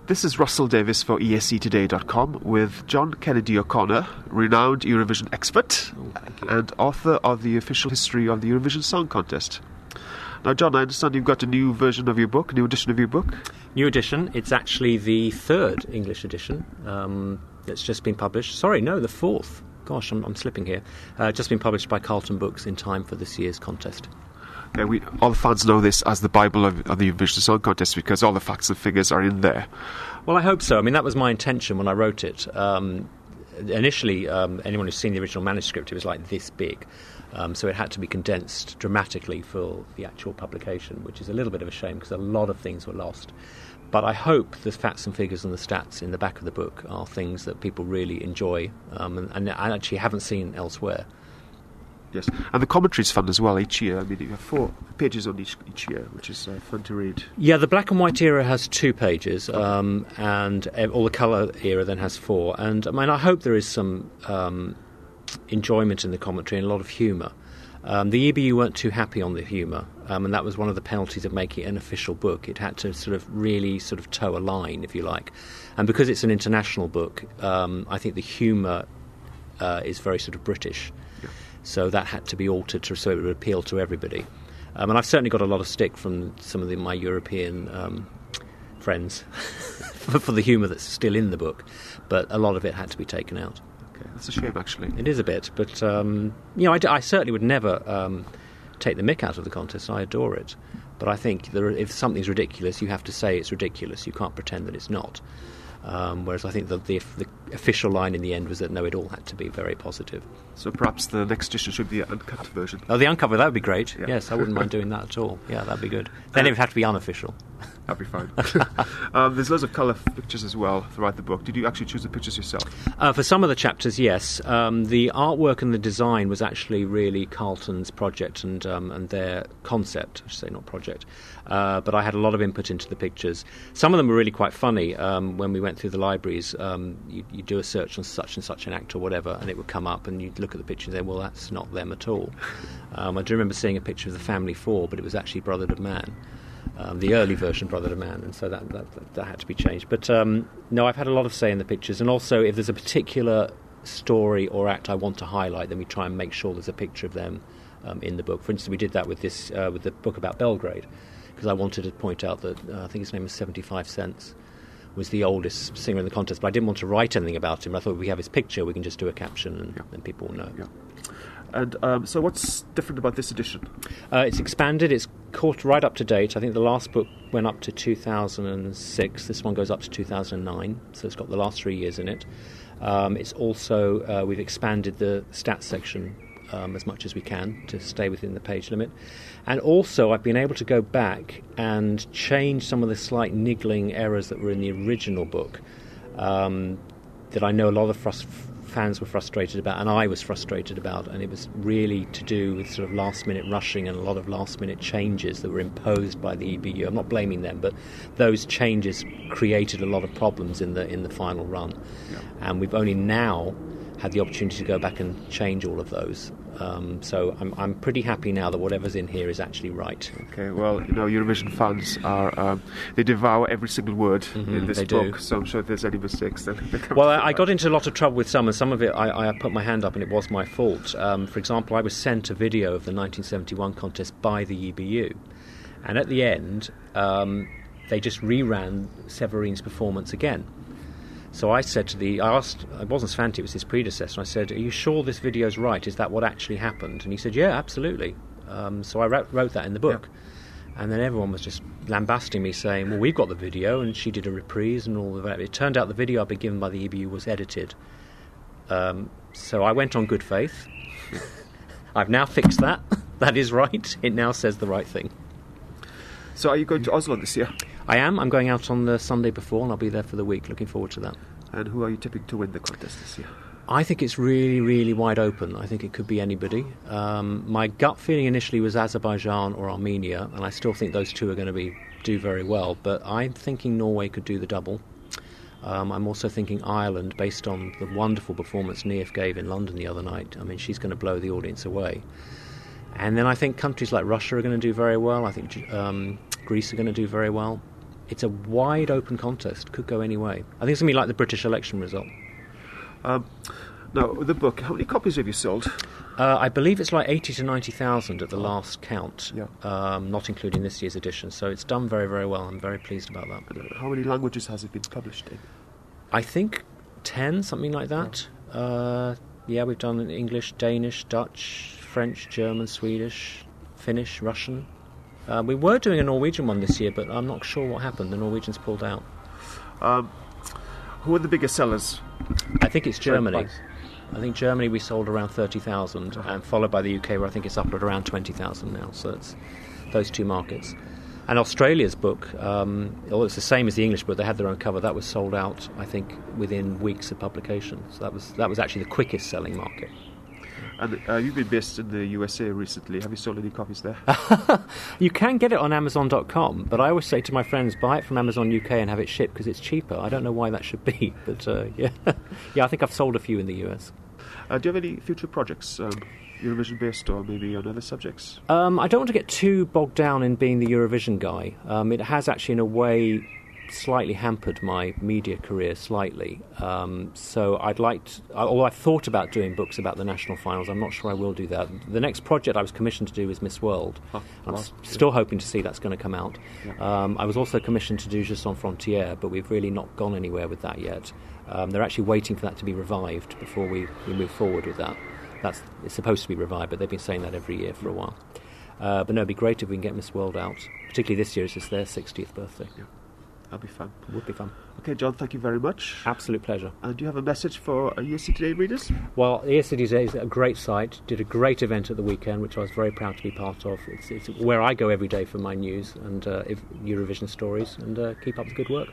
This is Russell Davis for ESCtoday.com with John Kennedy O'Connor, renowned Eurovision expert and author of the official history of the Eurovision Song Contest. Now, John, I understand you've got a new version of your book, a new edition of your book. New edition. It's actually the third English edition that's just been published. Sorry, no, the fourth. Gosh, I'm slipping here. Just been published by Carlton Books in time for this year's contest. Yeah, all the fans know this as the Bible of the Eurovision Song Contest because all the facts and figures are in there. Well, I hope so. I mean, that was my intention when I wrote it. Initially, anyone who's seen the original manuscript, it was like this big. So it had to be condensed dramatically for the actual publication, which is a little bit of a shame because a lot of things were lost. But I hope the facts and figures and the stats in the back of the book are things that people really enjoy and actually haven't seen elsewhere. Yes, and the commentary's fun as well each year. I mean, you have 4 pages on each year, which is fun to read. Yeah, the black and white era has 2 pages, and all the colour era then has 4. And I mean, I hope there is some enjoyment in the commentary and a lot of humour. The EBU weren't too happy on the humour, and that was one of the penalties of making it an official book. It had to really toe a line, if you like. And because it's an international book, I think the humour is very British. Yeah. So that had to be altered so it would appeal to everybody. And I've certainly got a lot of stick from some of my European friends for the humour that's still in the book, but a lot of it had to be taken out. Okay, that's a shame, actually. It is a bit, but I certainly would never take the mick out of the contest. I adore it, but I think if something's ridiculous, you have to say it's ridiculous. You can't pretend that it's not. Whereas I think that the official line in the end was that no, it all had to be very positive. So perhaps the next edition should be the uncut version. Oh, the uncut, that would be great. Yeah. Yes, I wouldn't mind doing that at all. Yeah, that'd be good. Then it would have to be unofficial. That'd be fine. There's loads of colour pictures as well throughout the book. Did you actually choose the pictures yourself? For some of the chapters, yes. The artwork and the design was actually really Carlton's project and their concept, I should say, not project. But I had a lot of input into the pictures. Some of them were really quite funny. When we went through the libraries, you do a search on such and such an act or whatever, and it would come up, and you'd look at the picture and say, well, that's not them at all. I do remember seeing a picture of the Family Four, but it was actually Brother to Man. The early version, Brother to Man, and so that had to be changed. But no, I've had a lot of say in the pictures, and also if there's a particular story or act I want to highlight, then we try and make sure there's a picture of them in the book. For instance, we did that with the book about Belgrade, because I wanted to point out that I think his name was 75 Cents, was the oldest singer in the contest, but I didn't want to write anything about him. I thought if we have his picture, we can just do a caption and people will know. Yeah. And so what's different about this edition? It's expanded, it's caught right up to date. I think the last book went up to 2006, this one goes up to 2009, so it's got the last 3 years in it. It's also, we've expanded the stats section as much as we can to stay within the page limit. And also I've been able to go back and change some of the slight niggling errors that were in the original book that I know a lot of fans were frustrated about, and I was frustrated about, and it was really to do with last-minute rushing and a lot of last-minute changes that were imposed by the EBU. I'm not blaming them, but those changes created a lot of problems in the final run. Yeah. And we've only now had the opportunity to go back and change all of those. So I'm pretty happy now that whatever's in here is actually right. Okay, well, Eurovision fans are they devour every single word in this book, so I'm sure if there's any mistakes, then they come. Well, I got into a lot of trouble with some, and some of it I put my hand up and it was my fault. For example, I was sent a video of the 1971 contest by the EBU, and at the end they just reran Severine's performance again. So I said it wasn't Svante, it was his predecessor, I said, are you sure this video's right? Is that what actually happened? And he said, yeah, absolutely. So I wrote that in the book. Yeah. And then everyone was just lambasting me, saying, well, we've got the video, and she did a reprise and all of that. It turned out the video I'd been given by the EBU was edited. So I went on good faith. I've now fixed that. That is right. It now says the right thing. So are you going to Oslo this year? I am. I'm going out on the Sunday before, and I'll be there for the week. Looking forward to that. And who are you tipping to win the contest this year? I think it's really, really wide open. I think it could be anybody. My gut feeling initially was Azerbaijan or Armenia, and I still think those two are going to do very well. But I'm thinking Norway could do the double. I'm also thinking Ireland, based on the wonderful performance Niamh gave in London the other night. I mean, she's going to blow the audience away. And then I think countries like Russia are going to do very well. I think Greece are going to do very well. it's a wide open contest. Could go any way. I think it's going to be like the British election result. Now, the book, how many copies have you sold? I believe it's like 80 to 90,000 at the last count, Yeah. not including this year's edition. So it's done very, very well. I'm very pleased about that. How many languages has it been published in? I think 10, something like that. Yeah, we've done English, Danish, Dutch, French, German, Swedish, Finnish, Russian. We were doing a Norwegian one this year, but I'm not sure what happened. The Norwegians pulled out. Who are the biggest sellers? I think it's Germany. I think Germany we sold around 30,000, and followed by the UK, where I think it's up at around 20,000 now. So it's those two markets. And Australia's book, although it's the same as the English book, they had their own cover. That was sold out, I think, within weeks of publication. So that was actually the quickest selling market. And you've been based in the USA recently. Have you sold any copies there? You can get it on Amazon.com, but I always say to my friends, buy it from Amazon UK and have it shipped because it's cheaper. I don't know why that should be, but yeah. Yeah, I think I've sold a few in the US. Do you have any future projects, Eurovision based or maybe on other subjects? I don't want to get too bogged down in being the Eurovision guy. It has actually, in a way, slightly hampered my media career slightly. So I'd like to, although I've thought about doing books about the national finals, I'm not sure I will do that. The next project I was commissioned to do is Miss World. I'm still hoping to see that's going to come out. Yeah. I was also commissioned to do Je Sans Frontières, but we've really not gone anywhere with that yet. They're actually waiting for that to be revived before we move forward with that. It's supposed to be revived, but they've been saying that every year for a while. But no, it'd be great if we can get Miss World out, particularly this year, it's their 60th birthday. Yeah. That'll be fun. It would be fun. Okay, John, thank you very much. Absolute pleasure. And do you have a message for ESC Today readers? Well, ESC Today is a great site, did a great event at the weekend, which I was very proud to be part of. It's where I go every day for my news and Eurovision stories, and keep up the good work.